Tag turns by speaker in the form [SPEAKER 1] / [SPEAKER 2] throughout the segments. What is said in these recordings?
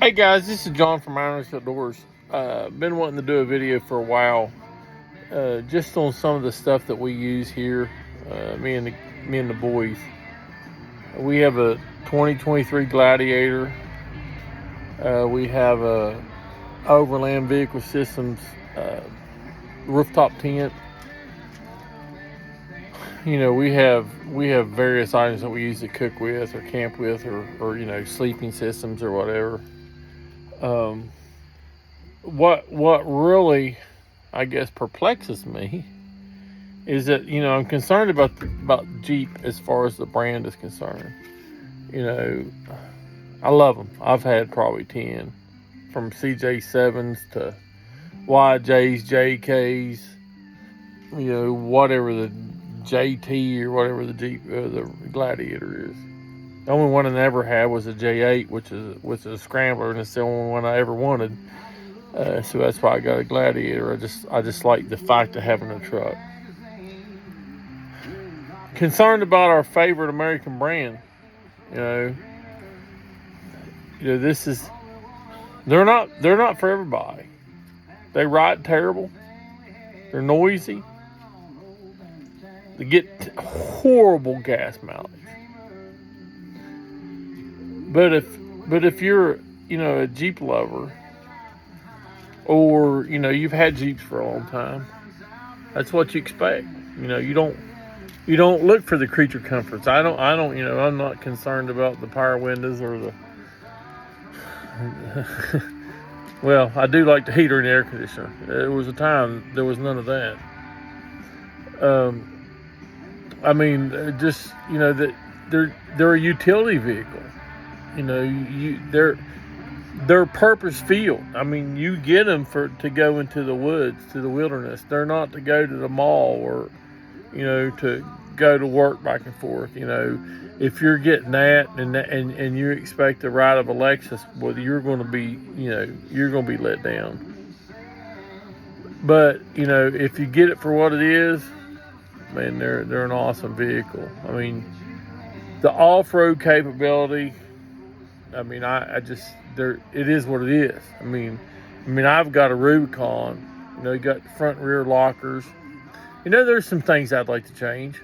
[SPEAKER 1] Hey guys, this is John from Ironworks Outdoors. Been wanting to do a video for a while, just on some of the stuff that we use here. Me and the boys. We have a 2023 Gladiator. We have a Overland Vehicle Systems rooftop tent. You know, we have various items that we use to cook with, or camp with, or sleeping systems or whatever. What really, I guess, perplexes me is that I'm concerned about Jeep as far as the brand is concerned. I love them. I've had probably 10, from CJ7s to YJs, JKs, whatever the JT or whatever the Jeep, the Gladiator is. The only one I ever had was a J8, which is a scrambler, and it's the only one I ever wanted. So that's why I got a Gladiator. I just like the fact of having a truck. Concerned about our favorite American brand. This is they're not for everybody. They ride terrible. They're noisy. They get horrible gas mileage. But if you're a Jeep lover, or you've had Jeeps for a long time, that's what you expect. You don't look for the creature comforts. I'm not concerned about the power windows or the well, I do like the heater and the air conditioner. There was a time there was none of that. That they're a utility vehicle. They're purpose field. You get them to go into the woods, to the wilderness. They're not to go to the mall or to go to work back and forth. If you're getting that and you expect the ride of a Lexus, well, you're going to be let down. But if you get it for what it is, man, they're an awesome vehicle. The off-road capability. It is what it is. I've got a Rubicon. You got front and rear lockers. There's some things I'd like to change.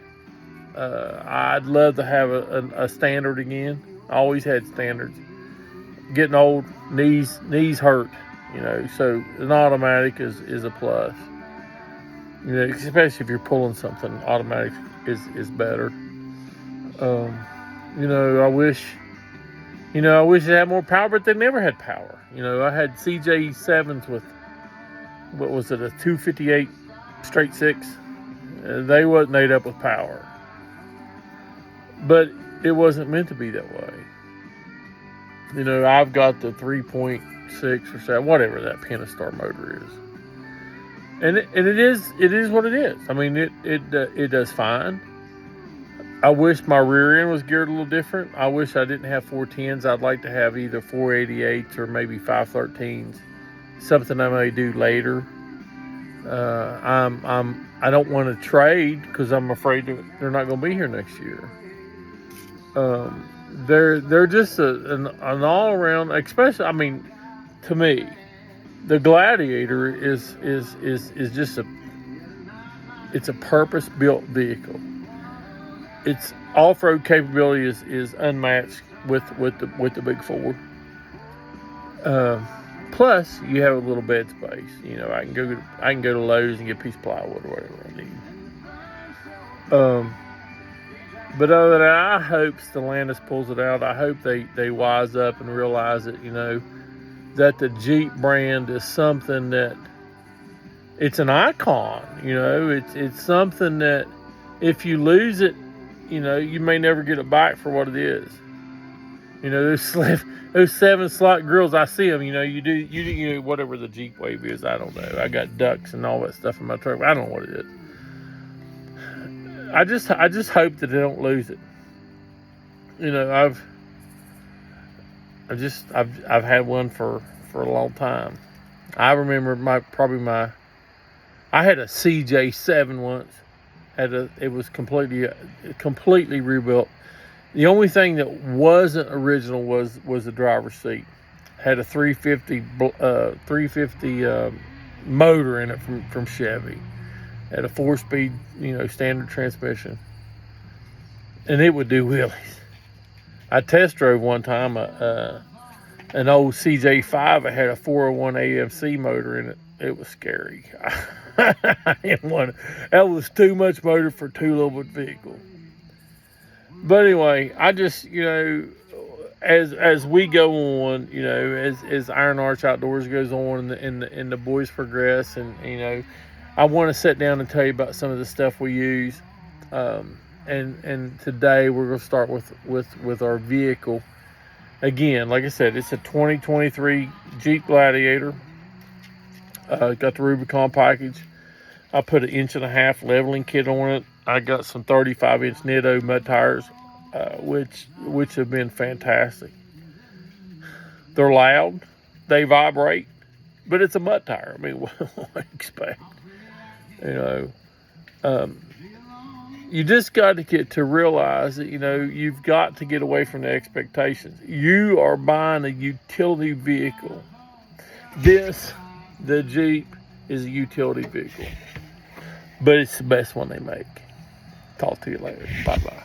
[SPEAKER 1] I'd love to have a standard again. I always had standards. Getting old, knees hurt. So an automatic is a plus. Especially if you're pulling something, automatic is better. I wish it had more power, but they never had power. I had CJ7s with, what was it, a 258 straight six. They wasn't made up with power. But it wasn't meant to be that way. I've got the 3.6 or 7, whatever that Pentastar motor is. And it is what it is. It does fine. I wish my rear end was geared a little different. I wish I didn't have 410s. I'd like to have either 488s or maybe 513s. Something I may do later. I don't want to trade because I'm afraid they're not going to be here next year. They're just an all around, especially. To me, the Gladiator is just it's a purpose built vehicle. Its off-road capability is unmatched with the Big Four. Plus, you have a little bed space. I can go to Lowe's and get a piece of plywood or whatever I need. But other than that, I hope Stellantis pulls it out. I hope they wise up and realize that that the Jeep brand is something that it's an icon. It's something that if you lose it, you may never get it back for what it is. Those 7-slot grills, I see them. You do whatever the Jeep Wave is. I don't know. I got ducks and all that stuff in my truck. I don't know what it is. I just hope that they don't lose it. I've had one for a long time. I remember I had a CJ7 once. It was completely rebuilt. The only thing that wasn't original was the driver's seat. Had a 350 motor in it from Chevy. Had a 4-speed, standard transmission, and it would do wheelies. I test drove one time an old CJ5. It had a 401 AMC motor in it. It was scary. I didn't want it. That was too much motor for too little of a vehicle. But anyway, I just, as we go on, as Iron Arch Outdoors goes on and the boys progress, and I want to sit down and tell you about some of the stuff we use. And today we're going to start with our vehicle. Again, like I said, it's a 2023 Jeep Gladiator. Got the Rubicon package. I put an 1.5-inch leveling kit on it. I got some 35-inch Nitto mud tires, which have been fantastic. They're loud, they vibrate, but it's a mud tire. I mean, what do you expect? You just got to get to realize that, you've got to get away from the expectations. You are buying a utility vehicle. The Jeep, is a utility vehicle, but it's the best one they make. Talk to you later. Bye-bye.